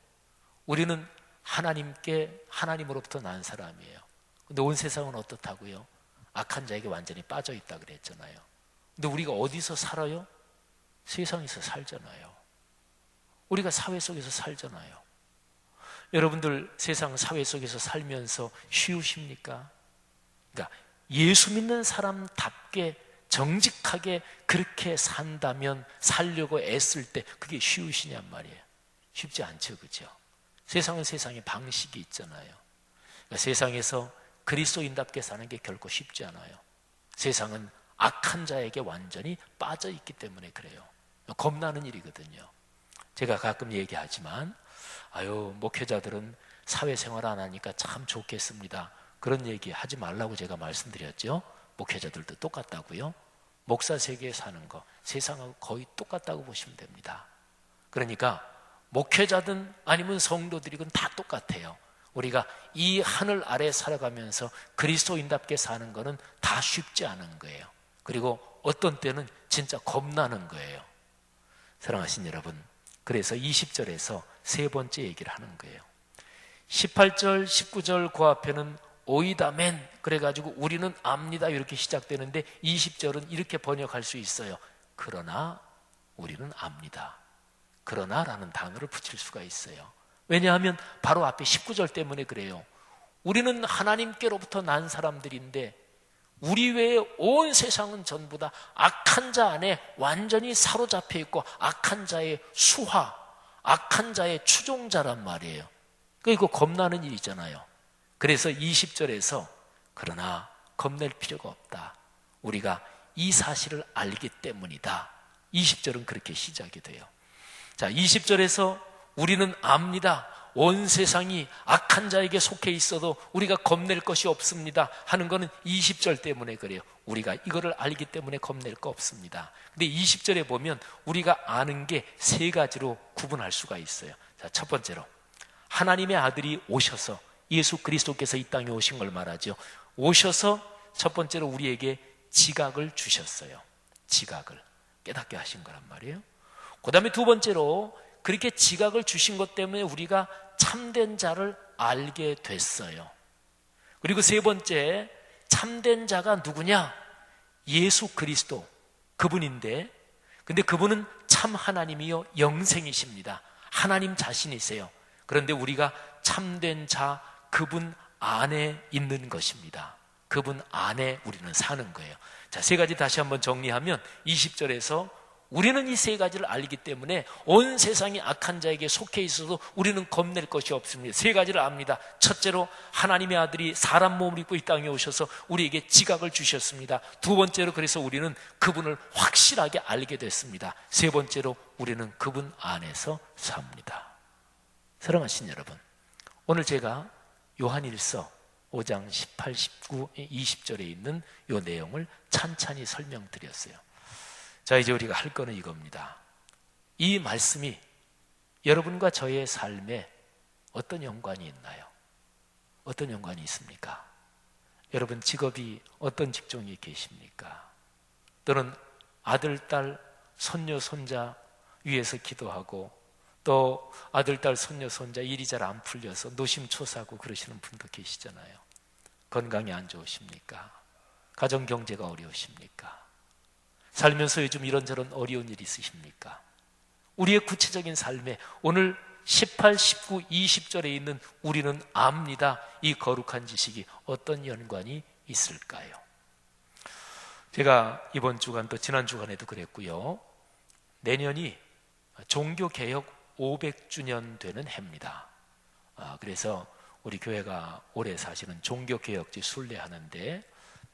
Speaker 1: 우리는 하나님으로부터 난 사람이에요. 근데 온 세상은 어떻다고요? 악한 자에게 완전히 빠져있다 그랬잖아요. 근데 우리가 어디서 살아요? 세상에서 살잖아요. 우리가 사회 속에서 살잖아요. 여러분들 세상 사회 속에서 살면서 쉬우십니까? 그러니까 예수 믿는 사람답게 정직하게 그렇게 산다면, 살려고 애쓸 때 그게 쉬우시냔 말이에요. 쉽지 않죠, 그죠? 세상은 세상의 방식이 있잖아요. 그러니까 세상에서 그리스도인답게 사는 게 결코 쉽지 않아요. 세상은 악한 자에게 완전히 빠져 있기 때문에 그래요. 겁나는 일이거든요. 제가 가끔 얘기하지만, 목회자들은 사회생활 안 하니까 참 좋겠습니다, 그런 얘기 하지 말라고 제가 말씀드렸죠. 목회자들도 똑같다고요. 목사 세계에 사는 거 세상하고 거의 똑같다고 보시면 됩니다. 그러니까 목회자든 아니면 성도들이건 다 똑같아요. 우리가 이 하늘 아래 살아가면서 그리스도인답게 사는 거는 다 쉽지 않은 거예요. 그리고 어떤 때는 진짜 겁나는 거예요. 사랑하신 여러분, 그래서 20절에서 세 번째 얘기를 하는 거예요. 18절, 19절 그 앞에는 오이다멘, 그래가지고 우리는 압니다 이렇게 시작되는데 20절은 이렇게 번역할 수 있어요. 그러나 우리는 압니다. 그러나 라는 단어를 붙일 수가 있어요. 왜냐하면 바로 앞에 19절 때문에 그래요. 우리는 하나님께로부터 난 사람들인데 우리 외에 온 세상은 전부 다 악한 자 안에 완전히 사로잡혀 있고 악한 자의 수하, 악한 자의 추종자란 말이에요. 이거 겁나는 일이잖아요. 그래서 20절에서 그러나 겁낼 필요가 없다, 우리가 이 사실을 알기 때문이다, 20절은 그렇게 시작이 돼요. 자, 20절에서 우리는 압니다, 온 세상이 악한 자에게 속해 있어도 우리가 겁낼 것이 없습니다 하는 것은 20절 때문에 그래요. 우리가 이거를 알기 때문에 겁낼 거 없습니다. 근데 20절에 보면 우리가 아는 게 세 가지로 구분할 수가 있어요. 자, 첫 번째로 하나님의 아들이 오셔서, 예수 그리스도께서 이 땅에 오신 걸 말하죠. 오셔서 첫 번째로 우리에게 지각을 주셨어요. 지각을 깨닫게 하신 거란 말이에요. 그 다음에 두 번째로 그렇게 지각을 주신 것 때문에 우리가 참된 자를 알게 됐어요. 그리고 세 번째, 참된 자가 누구냐? 예수 그리스도, 그분인데, 근데 그분은 참 하나님이요 영생이십니다. 하나님 자신이세요. 그런데 우리가 참된 자, 그분 안에 있는 것입니다. 그분 안에 우리는 사는 거예요. 자, 세 가지 다시 한번 정리하면 20절에서 우리는 이 세 가지를 알기 때문에 온 세상이 악한 자에게 속해 있어도 우리는 겁낼 것이 없습니다. 세 가지를 압니다. 첫째로 하나님의 아들이 사람 몸을 입고 이 땅에 오셔서 우리에게 지각을 주셨습니다. 두 번째로 그래서 우리는 그분을 확실하게 알게 됐습니다. 세 번째로 우리는 그분 안에서 삽니다. 사랑하신 여러분, 오늘 제가 요한일서 5장 18, 19, 20절에 있는 이 내용을 찬찬히 설명드렸어요. 자, 이제 우리가 할 거는 이겁니다. 이 말씀이 여러분과 저의 삶에 어떤 연관이 있나요? 어떤 연관이 있습니까? 여러분 직업이 어떤 직종에 계십니까? 또는 아들, 딸, 손녀, 손자 위해서 기도하고 또 아들, 딸, 손녀, 손자 일이 잘 안 풀려서 노심초사하고 그러시는 분도 계시잖아요. 건강이 안 좋으십니까? 가정 경제가 어려우십니까? 살면서 요즘 이런저런 어려운 일이 있으십니까? 우리의 구체적인 삶에 오늘 18, 19, 20절에 있는 우리는 압니다. 이 거룩한 지식이 어떤 연관이 있을까요? 제가 이번 주간 또 지난 주간에도 그랬고요. 내년이 종교개혁 500주년 되는 해입니다. 그래서 우리 교회가 올해 사실은 종교개혁지 순례하는데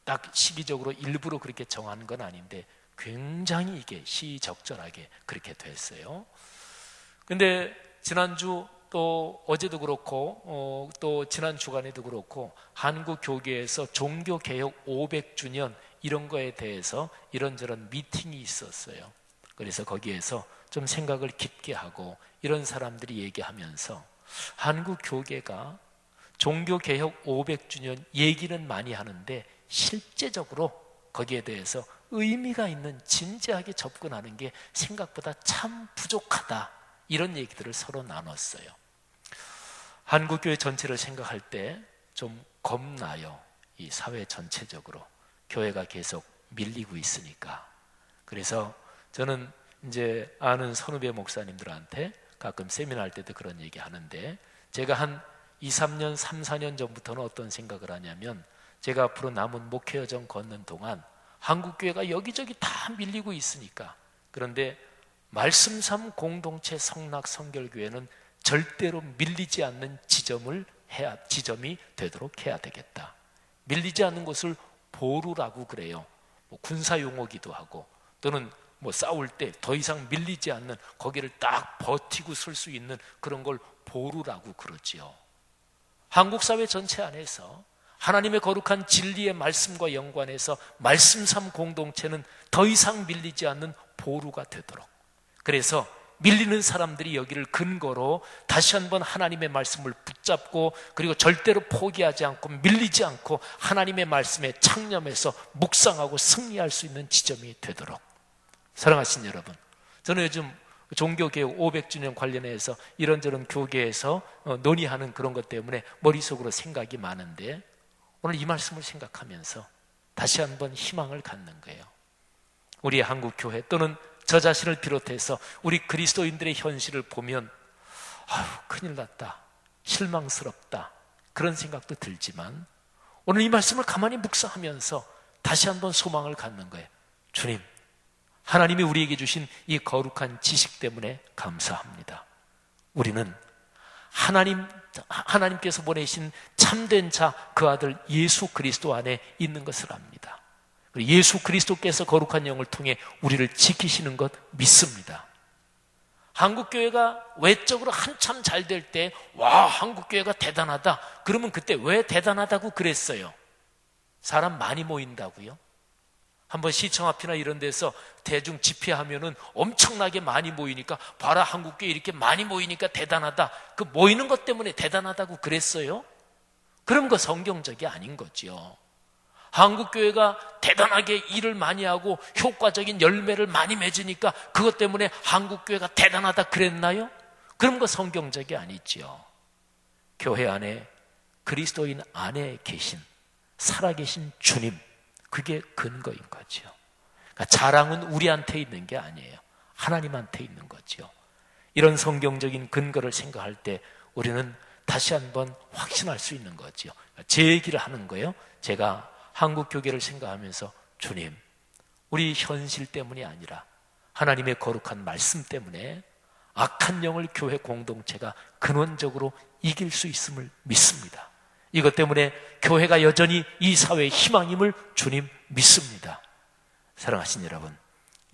Speaker 1: 딱 시기적으로 일부러 그렇게 정한 건 아닌데 굉장히 이게 시적절하게 그렇게 됐어요. 근데 지난주 또 어제도 그렇고 또 지난 주간에도 그렇고 한국 교계에서 종교개혁 500주년 이런 거에 대해서 이런저런 미팅이 있었어요. 그래서 거기에서 좀 생각을 깊게 하고 이런 사람들이 얘기하면서 한국 교계가 종교개혁 500주년 얘기는 많이 하는데 실제적으로 거기에 대해서 의미가 있는 진지하게 접근하는 게 생각보다 참 부족하다. 이런 얘기들을 서로 나눴어요. 한국교회 전체를 생각할 때 좀 겁나요. 이 사회 전체적으로 교회가 계속 밀리고 있으니까. 그래서 저는 이제 아는 선후배 목사님들한테 가끔 세미나 할 때도 그런 얘기 하는데 제가 한 2, 3년, 3, 4년 전부터는 어떤 생각을 하냐면 제가 앞으로 남은 목회 여정 걷는 동안 한국교회가 여기저기 다 밀리고 있으니까 그런데 말씀삼 공동체 성락 성결교회는 절대로 밀리지 않는 지점이 되도록 해야 되겠다. 밀리지 않는 것을 보루라고 그래요. 뭐 군사 용어기도 하고 또는 뭐 싸울 때 더 이상 밀리지 않는 거기를 딱 버티고 설 수 있는 그런 걸 보루라고 그러지요. 한국 사회 전체 안에서 하나님의 거룩한 진리의 말씀과 연관해서 말씀삼 공동체는 더 이상 밀리지 않는 보루가 되도록 그래서 밀리는 사람들이 여기를 근거로 다시 한번 하나님의 말씀을 붙잡고 그리고 절대로 포기하지 않고 밀리지 않고 하나님의 말씀에 창념해서 묵상하고 승리할 수 있는 지점이 되도록 사랑하신 여러분, 저는 요즘 종교개혁 500주년 관련해서 이런저런 교계에서 논의하는 그런 것 때문에 머릿속으로 생각이 많은데 오늘 이 말씀을 생각하면서 다시 한번 희망을 갖는 거예요. 우리 한국 교회 또는 저 자신을 비롯해서 우리 그리스도인들의 현실을 보면 아유 큰일 났다, 실망스럽다 그런 생각도 들지만 오늘 이 말씀을 가만히 묵상하면서 다시 한번 소망을 갖는 거예요. 주님, 하나님이 우리에게 주신 이 거룩한 지식 때문에 감사합니다. 우리는 하나님께서 보내신 참된 자 그 아들 예수 그리스도 안에 있는 것을 압니다. 예수 그리스도께서 거룩한 영을 통해 우리를 지키시는 것 믿습니다. 한국교회가 외적으로 한참 잘 될 때 와 한국교회가 대단하다 그러면 그때 왜 대단하다고 그랬어요? 사람 많이 모인다고요? 한번 시청 앞이나 이런 데서 대중 집회하면은 엄청나게 많이 모이니까 봐라 한국교회 이렇게 많이 모이니까 대단하다 그 모이는 것 때문에 대단하다고 그랬어요? 그럼 그 성경적이 아닌 거지요. 한국교회가 대단하게 일을 많이 하고 효과적인 열매를 많이 맺으니까 그것 때문에 한국교회가 대단하다 그랬나요? 그럼 그 성경적이 아니지요. 교회 안에 그리스도인 안에 계신 살아계신 주님 그게 근거인 거죠. 그러니까 자랑은 우리한테 있는 게 아니에요. 하나님한테 있는 거죠. 이런 성경적인 근거를 생각할 때 우리는 다시 한번 확신할 수 있는 거죠. 제 얘기를 하는 거예요. 제가 한국 교계를 생각하면서 주님, 우리 현실 때문이 아니라 하나님의 거룩한 말씀 때문에 악한 영을 교회 공동체가 근원적으로 이길 수 있음을 믿습니다. 이것 때문에 교회가 여전히 이 사회의 희망임을 주님 믿습니다. 사랑하신 여러분,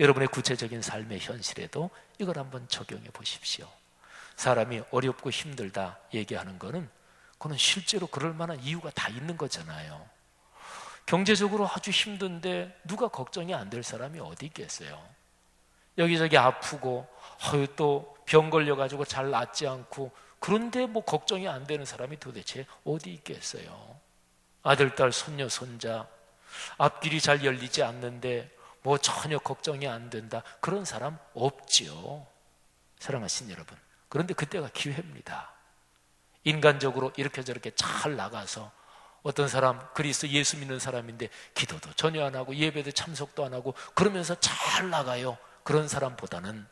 Speaker 1: 여러분의 구체적인 삶의 현실에도 이걸 한번 적용해 보십시오. 사람이 어렵고 힘들다 얘기하는 거는 그건 실제로 그럴 만한 이유가 다 있는 거잖아요. 경제적으로 아주 힘든데 누가 걱정이 안 될 사람이 어디 있겠어요? 여기저기 아프고 또 병 걸려가지고 잘 낫지 않고 그런데 뭐 걱정이 안 되는 사람이 도대체 어디 있겠어요? 아들, 딸, 손녀, 손자 앞길이 잘 열리지 않는데 뭐 전혀 걱정이 안 된다 그런 사람 없지요. 사랑하신 여러분, 그런데 그때가 기회입니다. 인간적으로 이렇게 저렇게 잘 나가서 어떤 사람 그리스도 예수 믿는 사람인데 기도도 전혀 안 하고 예배도 참석도 안 하고 그러면서 잘 나가요. 그런 사람보다는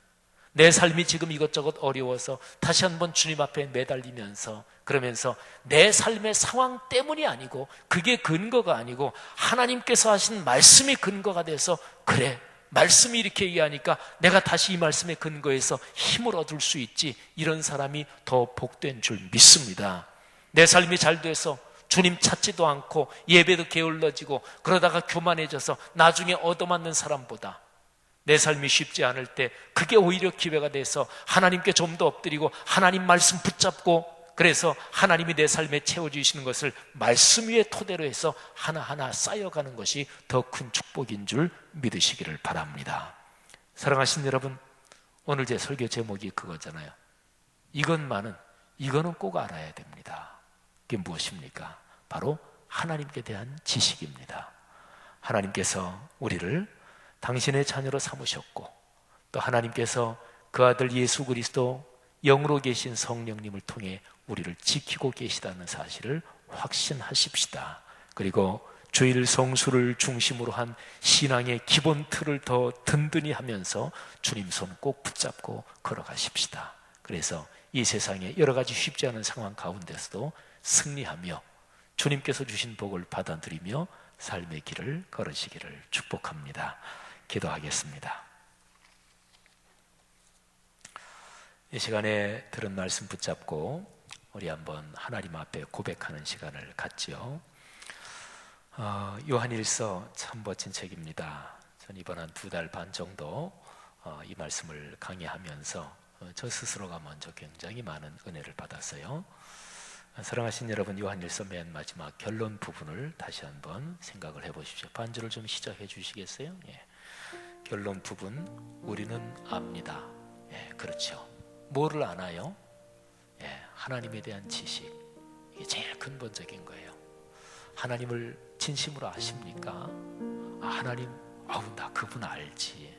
Speaker 1: 내 삶이 지금 이것저것 어려워서 다시 한번 주님 앞에 매달리면서, 그러면서 내 삶의 상황 때문이 아니고, 그게 근거가 아니고 하나님께서 하신 말씀이 근거가 돼서, 그래, 말씀이 이렇게 얘기하니까 내가 다시 이 말씀의 근거에서 힘을 얻을 수 있지, 이런 사람이 더 복된 줄 믿습니다. 내 삶이 잘 돼서 주님 찾지도 않고 예배도 게을러지고 그러다가 교만해져서 나중에 얻어맞는 사람보다, 내 삶이 쉽지 않을 때 그게 오히려 기회가 돼서 하나님께 좀 더 엎드리고 하나님 말씀 붙잡고, 그래서 하나님이 내 삶에 채워주시는 것을 말씀 위에 토대로 해서 하나하나 쌓여가는 것이 더 큰 축복인 줄 믿으시기를 바랍니다. 사랑하신 여러분, 오늘 제 설교 제목이 그거잖아요. 이거는 꼭 알아야 됩니다. 그게 무엇입니까? 바로 하나님께 대한 지식입니다. 하나님께서 우리를 당신의 자녀로 삼으셨고, 또 하나님께서 그 아들 예수 그리스도 영으로 계신 성령님을 통해 우리를 지키고 계시다는 사실을 확신하십시다. 그리고 주일 성수를 중심으로 한 신앙의 기본 틀을 더 든든히 하면서 주님 손 꼭 붙잡고 걸어가십시다. 그래서 이 세상에 여러 가지 쉽지 않은 상황 가운데서도 승리하며 주님께서 주신 복을 받아들이며 삶의 길을 걸으시기를 축복합니다. 기도하겠습니다. 이 시간에 들은 말씀 붙잡고 우리 한번 하나님 앞에 고백하는 시간을 갖지요. 요한일서 참 멋진 책입니다. 전 이번 한 2달 반 정도 이 말씀을 강의하면서 저 스스로가 먼저 굉장히 많은 은혜를 받았어요. 사랑하신 여러분, 요한일서 맨 마지막 결론 부분을 다시 한번 생각을 해보십시오. 반주를 좀 시작해 주시겠어요? 예. 결론 부분, 우리는 압니다. 예, 그렇죠. 뭐를 아나요? 예, 하나님에 대한 지식. 이게 제일 근본적인 거예요. 하나님을 진심으로 아십니까? 하나님, 나 그분 알지.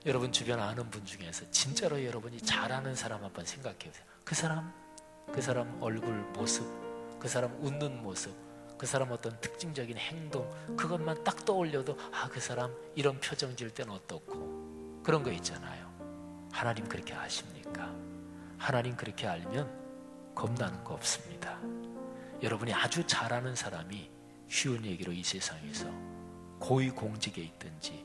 Speaker 1: 여러분 주변 아는 분 중에서 진짜로 여러분이 잘 아는 사람 한번 생각해 보세요. 그 사람 얼굴 모습, 그 사람 웃는 모습, 그 사람 어떤 특징적인 행동, 그것만 딱 떠올려도 그 사람 이런 표정 지을 때는 어떻고, 그런 거 있잖아요. 하나님 그렇게 아십니까? 하나님 그렇게 알면 겁나는 거 없습니다. 여러분이 아주 잘 아는 사람이 쉬운 얘기로 이 세상에서 고위공직에 있든지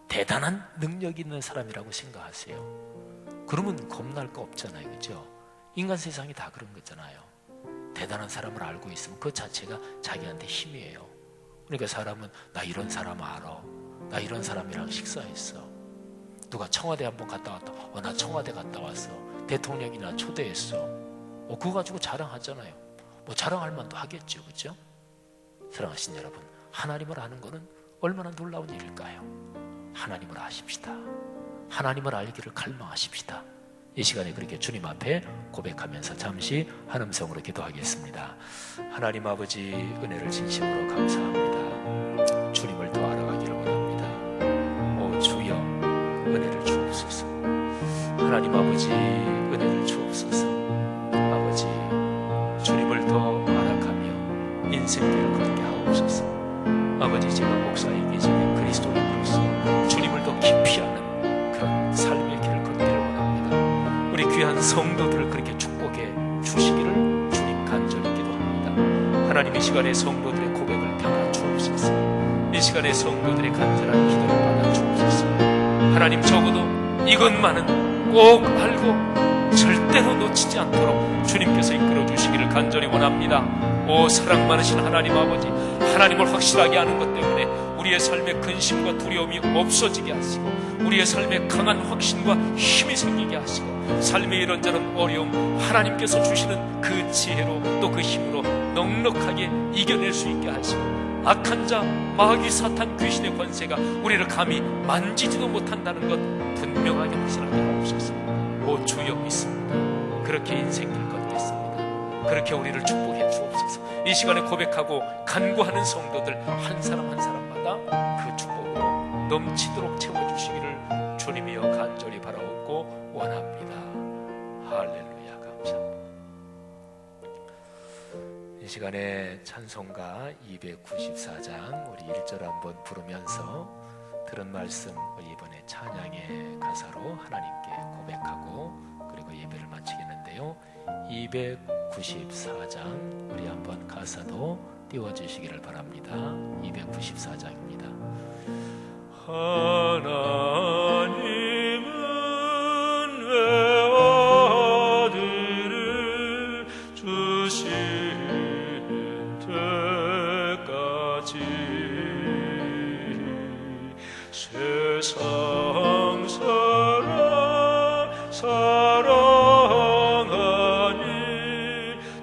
Speaker 1: 대단한 능력이 있는 사람이라고 생각하세요. 그러면 겁날 거 없잖아요. 그죠? 인간 세상이 다 그런 거잖아요. 대단한 사람을 알고 있으면 그 자체가 자기한테 힘이에요. 그러니까 사람은 나 이런 사람 알아, 나 이런 사람이랑 식사했어, 누가 청와대 한번 갔다 왔다, 나 청와대 갔다 왔어, 대통령이나 초대했어, 그거 가지고 자랑하잖아요. 자랑할 만도 하겠죠. 그렇죠? 사랑하신 여러분, 하나님을 아는 것은 얼마나 놀라운 일일까요? 하나님을 아십시다. 하나님을 알기를 갈망하십시다. 이 시간에 그렇게 주님 앞에 고백하면서 잠시 한 음성으로 기도하겠습니다. 하나님 아버지, 은혜를 진심으로 감사합니다. 주님을 더 알아가기를 원합니다. 주여, 은혜를 주옵소서. 하나님 아버지, 은혜를 주옵소서. 아버지, 주님을 더 알아가며 인생길을 걷게 하옵소서. 아버지, 제가 목사이기 전에 그리스도인으로서 주님을 더 깊이 아는 그런 삶의 길을 걷기를 원합니다. 우리 귀한 성도들을 그렇게 축복해 주시기를 주님 간절히 기도합니다. 하나님, 이 시간에 성도들의 고백을 받아 주옵소서. 이 시간에 성도들의 간절한 기도를 받아 주옵소서. 하나님, 적어도 이것만은 꼭 알고 절대로 놓치지 않도록 주님께서 이끌어 주시기를 간절히 원합니다. 오 사랑 많으신 하나님 아버지, 하나님을 확실하게 아는 것 때문에 우리의 삶에 근심과 두려움이 없어지게 하시고, 우리의 삶에 강한 확신과 힘이 생기게 하시고, 삶의 이런저런 어려움 하나님께서 주시는 그 지혜로 또 그 힘으로 넉넉하게 이겨낼 수 있게 하시고, 악한 자, 마귀, 사탄, 귀신의 권세가 우리를 감히 만지지도 못한다는 것 분명하게 확실하게 하옵소서. 오 주여 믿습니다. 그렇게 인생길 걷겠습니다. 그렇게 우리를 축복해 주옵소서. 이 시간에 고백하고 간구하는 성도들 한 사람 한 사람마다 그 축복으로 넘치도록 채워주시기를 주님이여 간절히 바라옵고 원합니다. 할렐루야, 감사합니다. 이 시간에 찬송가 294장 우리 1절 한번 부르면서 들은 말씀 이번에 찬양의 가사로 하나님께 고백하고 그리고 예배를 마치겠는데요. 294장 우리 한번 가사도 띄워주시기를 바랍니다. 294장입니다. 하나님은 왜 아들을 주시는 때까지 세상 사랑하니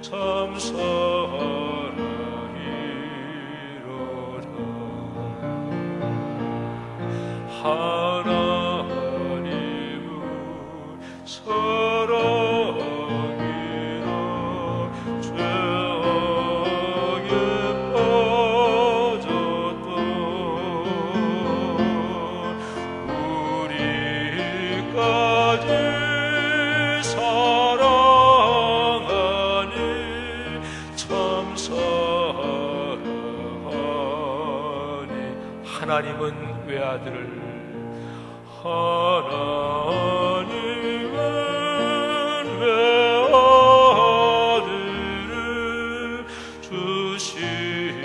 Speaker 1: 참 사랑이로다. 하나님은 사랑이라 죄악에 빠졌던 우리까지 사랑하니 참 사랑하니. 하나님은 외아들을 하나님은 외아들을 주시는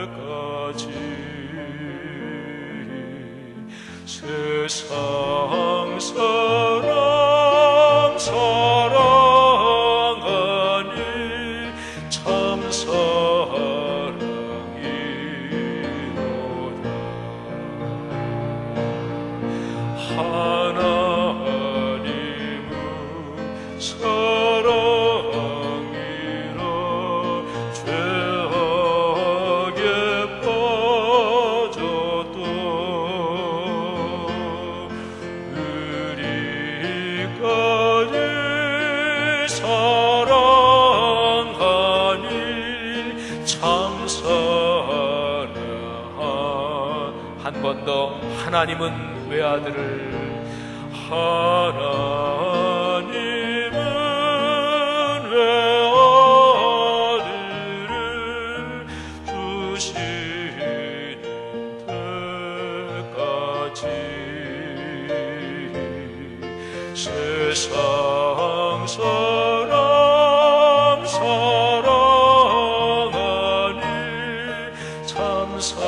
Speaker 1: 때까지 세상 사랑하니 참 사랑이로다. 하나님은 사랑이라 죄악에 빠졌던 우리까지 사랑하니 참 사랑. 한 번 더. 하나님은 외아들을 하나님은 외아들을 주시는 때까지 세상 사랑하니 참 사랑이로다.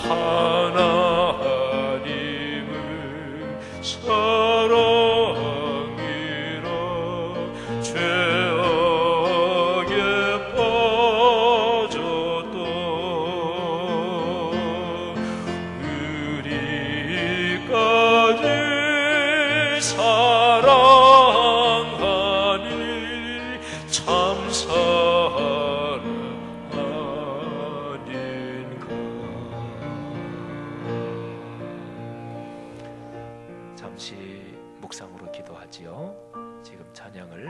Speaker 1: 하나님은 사랑이라 죄악에 빠졌던 우리까지 사랑하니 참 사랑하는가. 잠시 묵상으로 기도하지요. 지금 찬양을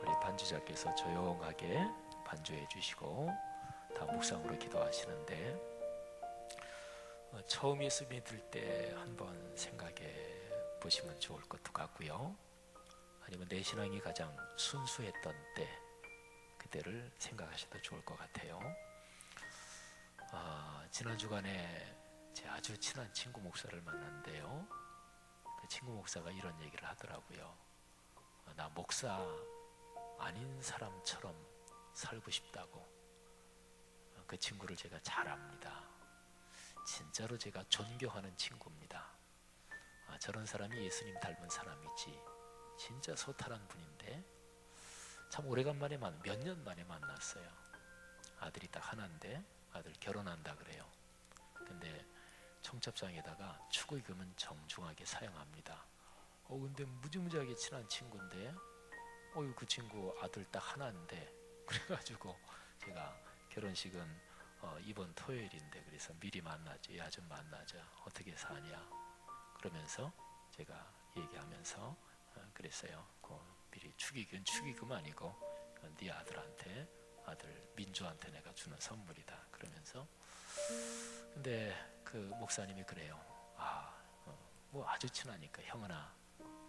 Speaker 1: 우리 반주자께서 조용하게 반주해 주시고 다 묵상으로 기도하시는데, 처음 예수 믿을 때 한번 생각해 보시면 좋을 것도 같고요. 아니면 내 신앙이 가장 순수했던 때, 그때를 생각하셔도 좋을 것 같아요. 지난 주간에 제 아주 친한 친구 목사를 만났는데요. 그 친구 목사가 이런 얘기를 하더라고요. 나 목사 아닌 사람처럼 살고 싶다고. 그 친구를 제가 잘 압니다. 진짜로 제가 존경하는 친구입니다. 저런 사람이 예수님 닮은 사람이지. 진짜 소탈한 분인데 참 오래간만에 몇 년 만에 만났어요. 아들이 딱 하나인데 아들 결혼한다 그래요. 근데 청첩장에다가 축의금은 정중하게 사용합니다. 근데 무지무지하게 친한 친구인데 그 친구 아들 딱 하나인데, 그래가지고 제가 결혼식은 이번 토요일인데 그래서 미리 만나죠. 야, 좀 만나자. 어떻게 사냐. 그러면서 제가 얘기하면서 그랬어요. 미리 축의금 아니고 네 아들한테, 아들 민주한테 내가 주는 선물이다. 그러면서 근데 그 목사님이 그래요. 뭐 아주 친하니까 형은아,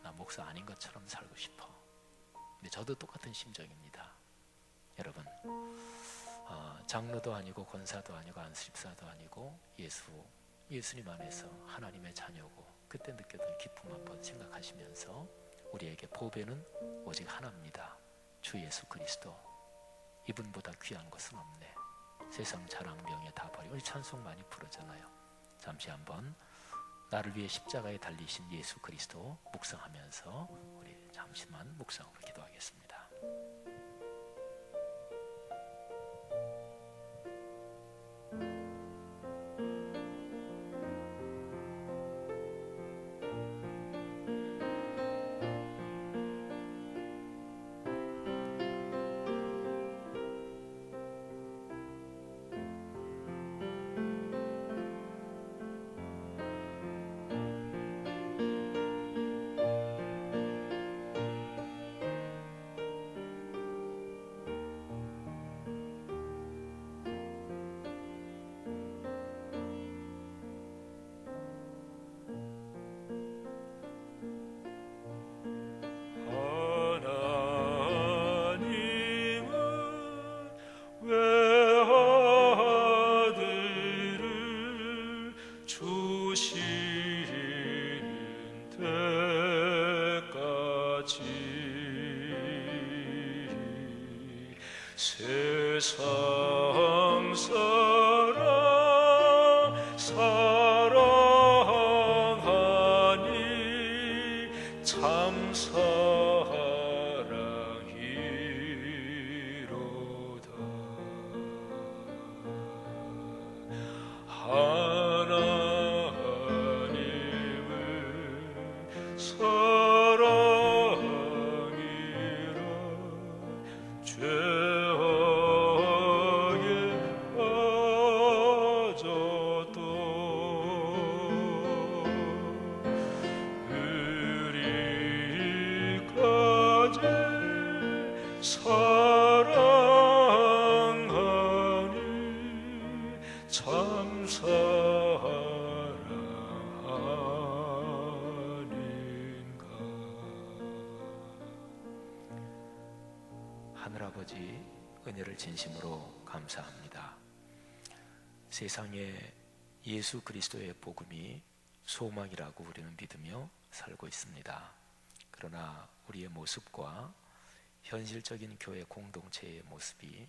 Speaker 1: 나 목사 아닌 것처럼 살고 싶어. 근데 저도 똑같은 심정입니다. 여러분, 장로도 아니고 권사도 아니고 안수집사도 아니고 예수님 안에서 하나님의 자녀고 그때 느꼈던 기쁨 한번 생각하시면서 우리에게 보배는 오직 하나입니다. 주 예수 그리스도. 이분보다 귀한 것은 없네. 세상 자랑병에 다 버리고. 우리 찬송 많이 부르잖아요. 잠시 한번 나를 위해 십자가에 달리신 예수 그리스도 묵상하면서 우리 잠시만 묵상으로 기도하겠습니다.
Speaker 2: 세상 사랑하니 참 사랑이로다. 하나님을 사랑이라 죄악에 빠졌던 우리까지 사랑하니 참 사랑아닌가.
Speaker 1: 하늘아버지, 은혜를 진심으로 감사합니다. 세상에 예수 그리스도의 복음이 소망이라고 우리는 믿으며 살고 있습니다. 그러나 우리의 모습과 현실적인 교회 공동체의 모습이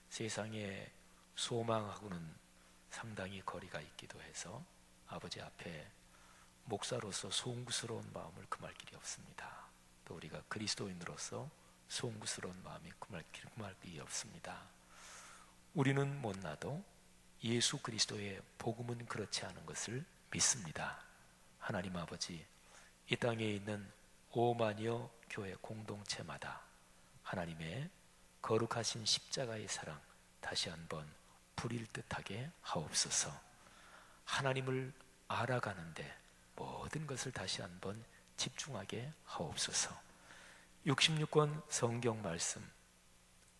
Speaker 1: 세상의 소망하고는 상당히 거리가 있기도 해서 아버지 앞에 목사로서 송구스러운 마음을 금할 길이 없습니다. 또 우리가 그리스도인으로서 송구스러운 마음이 금할 길이 없습니다. 우리는 못나도 예수 그리스도의 복음은 그렇지 않은 것을 믿습니다. 하나님 아버지, 이 땅에 있는 5만여 교회 공동체마다 하나님의 거룩하신 십자가의 사랑 다시 한번 불일 듯하게 하옵소서. 하나님을 알아가는데 모든 것을 다시 한번 집중하게 하옵소서. 66권 성경 말씀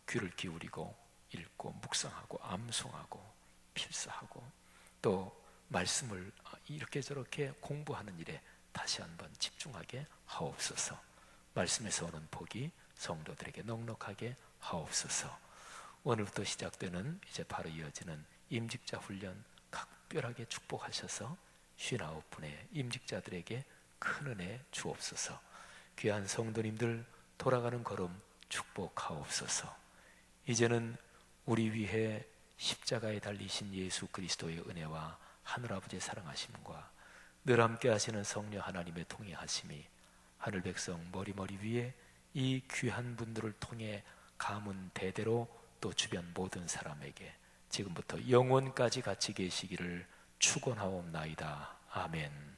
Speaker 1: 귀를 기울이고 읽고 묵상하고 암송하고 필사하고 또 말씀을 이렇게 저렇게 공부하는 일에 다시 한번 집중하게 하옵소서. 말씀에서 오는 복이 성도들에게 넉넉하게 하옵소서. 오늘부터 시작되는 이제 바로 이어지는 임직자 훈련 각별하게 축복하셔서 59분의 임직자들에게 큰 은혜 주옵소서. 귀한 성도님들 돌아가는 걸음 축복하옵소서. 이제는 우리 위해 십자가에 달리신 예수 그리스도의 은혜와 하늘아버지의 사랑하심과 늘 함께 하시는 성령 하나님의 통행하심이 하늘 백성 머리머리 위에 이 귀한 분들을 통해 가문 대대로 또 주변 모든 사람에게 지금부터 영원까지 같이 계시기를 축원하옵나이다. 아멘.